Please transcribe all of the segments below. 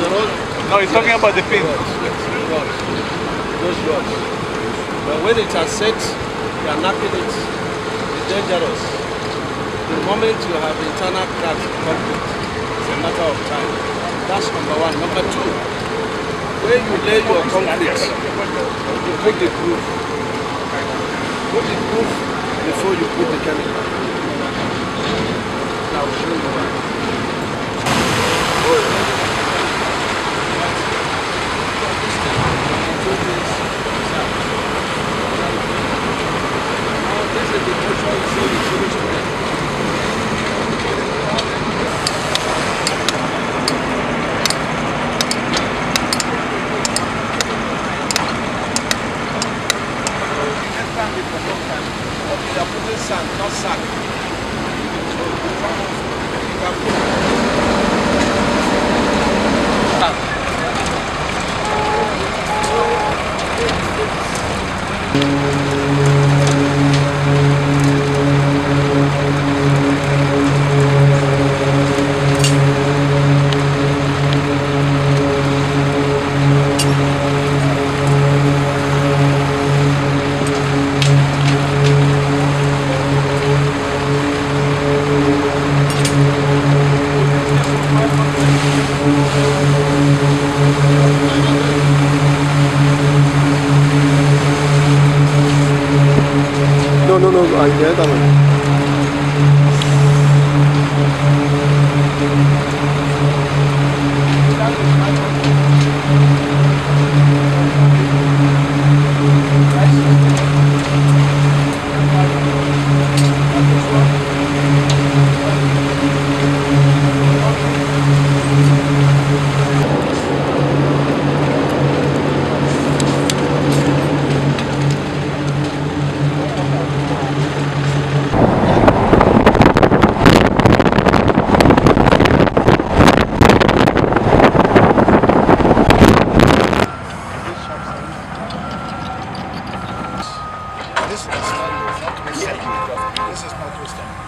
the road? No, he's talking about the pin. Those rods. But when it has set, you are knocking it. It's dangerous. The moment you have internal cracks complete, it's a matter of time. That's number one. Number two, when you lay your concrete, you put the groove. Put the groove before you put the chemical. I'll show you why. They are putting sand, not sand. No, I get it.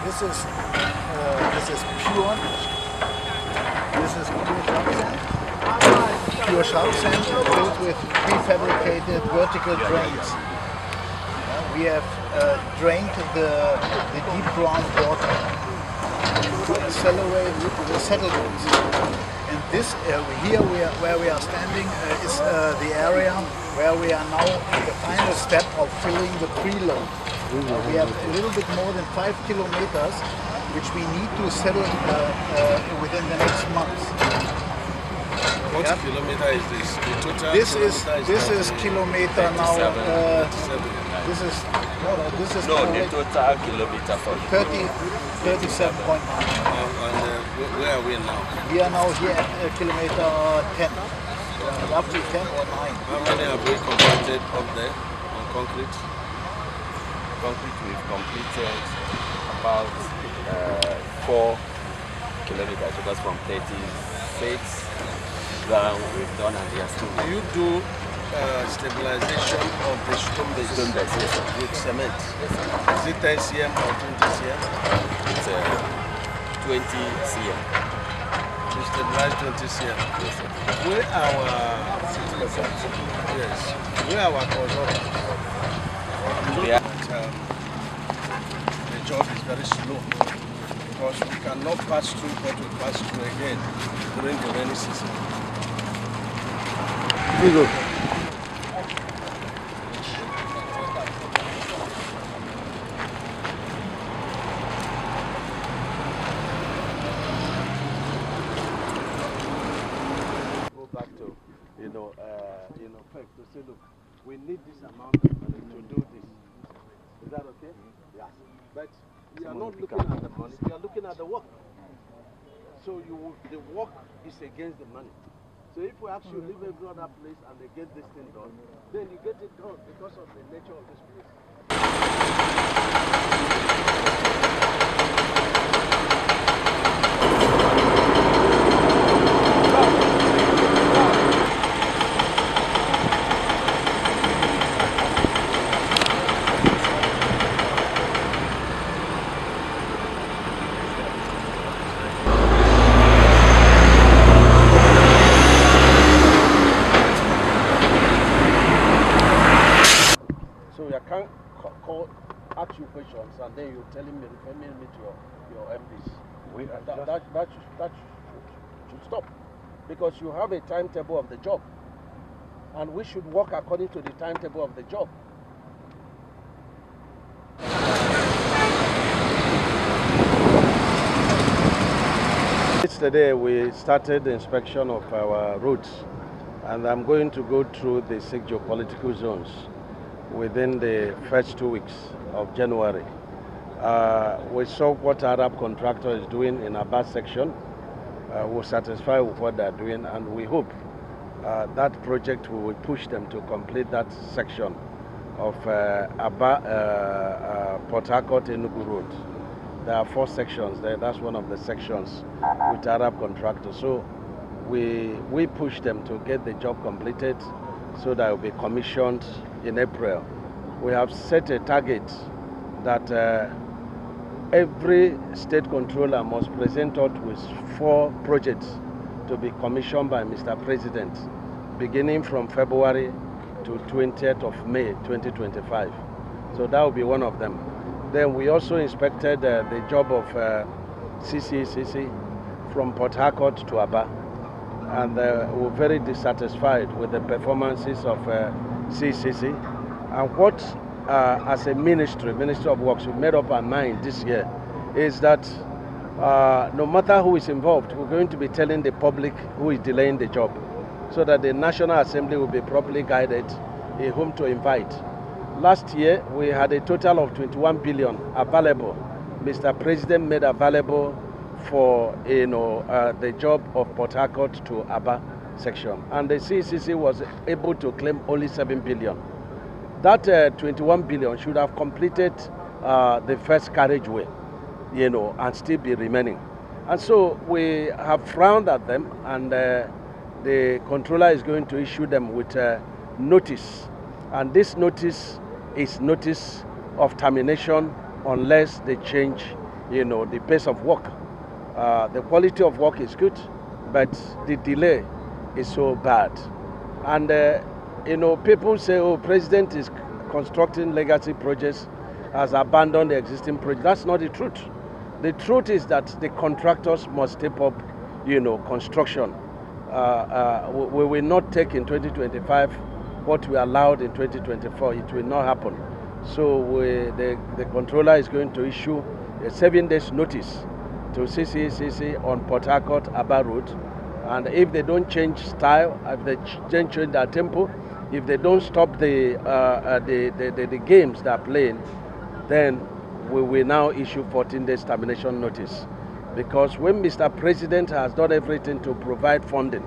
This is pure. This is pure sharp sand filled with prefabricated vertical drains. We have drained the deep groundwater to accelerate the settlements. And this here where we are standing is the area where we are now at the final step of filling the preload. We have a little bit more than 5 kilometers, which we need to settle within the next months. What kilometer is this? The total this is kilometer now. This is the total kilometer for 37.9. Where are we now? We are now here at kilometer 10, roughly 10 or 9. How many have we completed up there on concrete? Concrete, we've completed about 4 kilometers, because from 36 down we've done, and they are still. Do you do stabilization of the stone base? Stone base, yes, sir. With cement? Yes, sir. Is it 10 cm or 20 cm? It's 20 cm. We stabilize 20 cm? Yes, sir. Where our citizens? Yes. Where our consultants? The job is very slow, because we cannot pass through what we pass through again during the rainy season. Go back to, to say, look, we need this amount of money to do this. Is that okay? Yeah. But we are not looking at the money, we are looking at the work. So the work is against the money. So if we actually leave every other place and they get this thing done, then you get it done because of the nature of this place. ask you questions and then you're telling me, referring me to your MDs. We That should stop, because you have a timetable of the job, and we should work according to the timetable of the job. Yesterday we started the inspection of our roads, and I'm going to go through the 6 geopolitical zones within the first 2 weeks of January. We saw what Arab Contractor is doing in Aba section. We're satisfied with what they're doing, and we hope that project will push them to complete that section of Aba Port Harcourt Enugu Road. There are 4 sections there. That's one of the sections with Arab Contractors. So we push them to get the job completed so that it will be commissioned in April. We have set a target that every state controller must present us with 4 projects to be commissioned by Mr. President, beginning from February to 20th of May 2025. So that will be one of them. Then we also inspected the job of CCCC from Port Harcourt to Aba, and we're very dissatisfied with the performances of CCC. And what, as a Ministry of Works, we made up our mind this year is that no matter who is involved, we're going to be telling the public who is delaying the job, so that the National Assembly will be properly guided in whom to invite. Last year, we had a total of 21 billion available. Mr. President made available for the job of Port Harcourt to Aba section, and the CCC was able to claim only 7 billion. That 21 billion should have completed the first carriageway, and still be remaining. And so we have frowned at them, and the controller is going to issue them with notice, and this notice is notice of termination unless they change, the pace of work. The quality of work is good, but the delay is so bad. And people say, oh, President is constructing legacy projects, has abandoned the existing project. That's not the truth. The truth is that the contractors must step up, construction. We will not take in 2025 what we allowed in 2024. It will not happen. So the controller is going to issue a 7 days notice to CCCC on Port Harcourt Aba Road, and if they don't change style, if they change their tempo, if they don't stop the games they are playing, then we will now issue 14 days termination notice. Because when Mr. President has done everything to provide funding,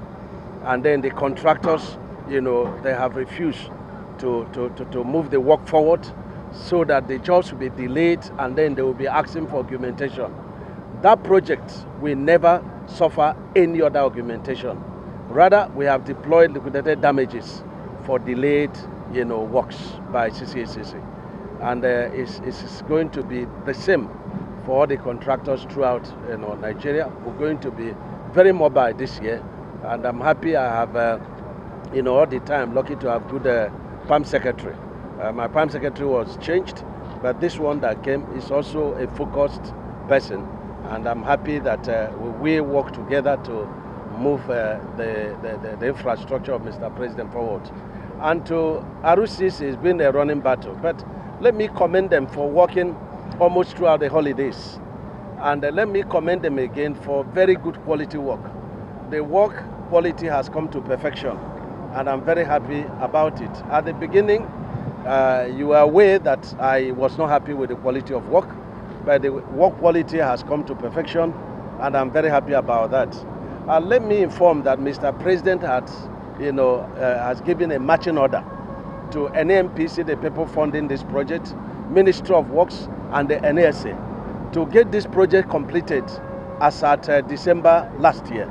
and then the contractors, they have refused to move the work forward, so that the jobs will be delayed, and then they will be asking for augmentation. That project will never suffer any other augmentation. Rather, we have deployed liquidated damages for delayed, works by CCCC. And it's going to be the same for all the contractors throughout Nigeria. We're going to be very mobile this year, and I'm happy I have, all the time, lucky to have good PAM secretary. My PAM secretary was changed, but this one that came is also a focused person, and I'm happy that we work together to move the infrastructure of Mr. President forward. And to Arusis, it's been a running battle, but let me commend them for working almost throughout the holidays. And let me commend them again for very good quality work. The work quality has come to perfection, and I'm very happy about it. At the beginning, you were aware that I was not happy with the quality of work, but the work quality has come to perfection, and I'm very happy about that. And let me inform that Mr. President has given a marching order to NAMPC, the people funding this project, Ministry of Works, and the NASA, to get this project completed as at December last year.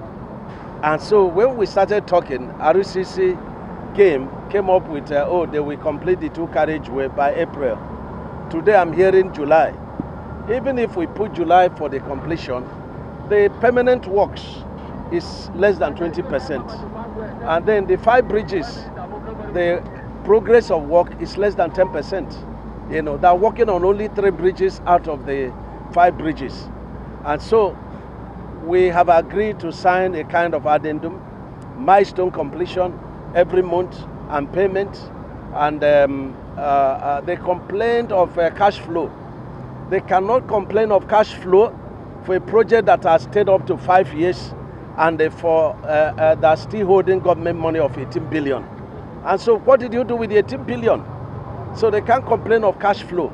And so when we started talking, RCC came up with, they will complete the 2 carriageway by April. Today I'm hearing July. Even if we put July for the completion, the permanent works is less than 20%. And then the 5 bridges, the progress of work is less than 10%. they're working on only 3 bridges out of the 5 bridges. And so we have agreed to sign a kind of addendum, milestone completion every month and payment. And they complained of cash flow. They cannot complain of cash flow for a project that has stayed up to 5 years and they're still holding government money of 18 billion. And so what did you do with the 18 billion? So they can't complain of cash flow.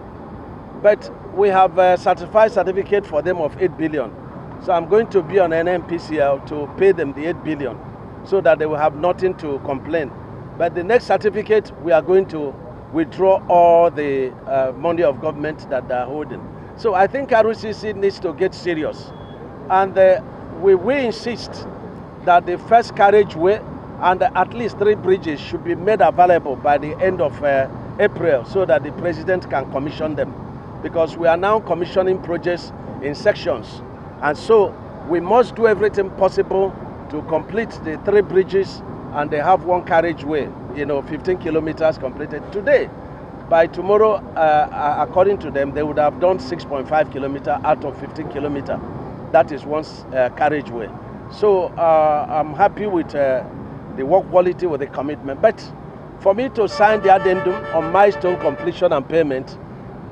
But we have a certificate for them of 8 billion. So I'm going to be on NNPCL to pay them the 8 billion so that they will have nothing to complain. But the next certificate, we are going to withdraw all the money of government that they are holding. So I think RCC needs to get serious. And we insist that the first carriageway and at least 3 bridges should be made available by the end of April so that the president can commission them. Because we are now commissioning projects in sections. And so we must do everything possible to complete the 3 bridges and they have 1 carriageway, 15 kilometers completed today. By tomorrow, according to them, they would have done 6.5 kilometers out of 15 kilometers. That is 1 carriageway. So I'm happy with the work quality, with the commitment. But for me to sign the addendum on milestone completion and payment,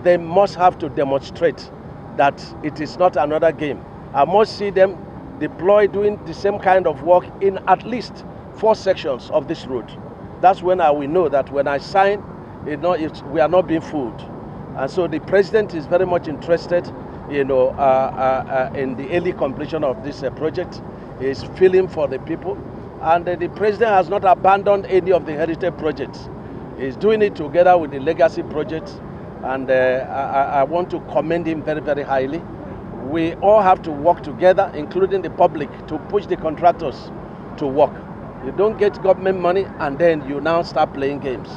they must have to demonstrate that it is not another game. I must see them deploy doing the same kind of work in at least 4 sections of this route. That's when I will know that when I sign, we are not being fooled. And so the president is very much interested, in the early completion of this project. He is feeling for the people. And the president has not abandoned any of the heritage projects. He's doing it together with the legacy projects. And I want to commend him very, very highly. We all have to work together, including the public, to push the contractors to work. You don't get government money and then you now start playing games.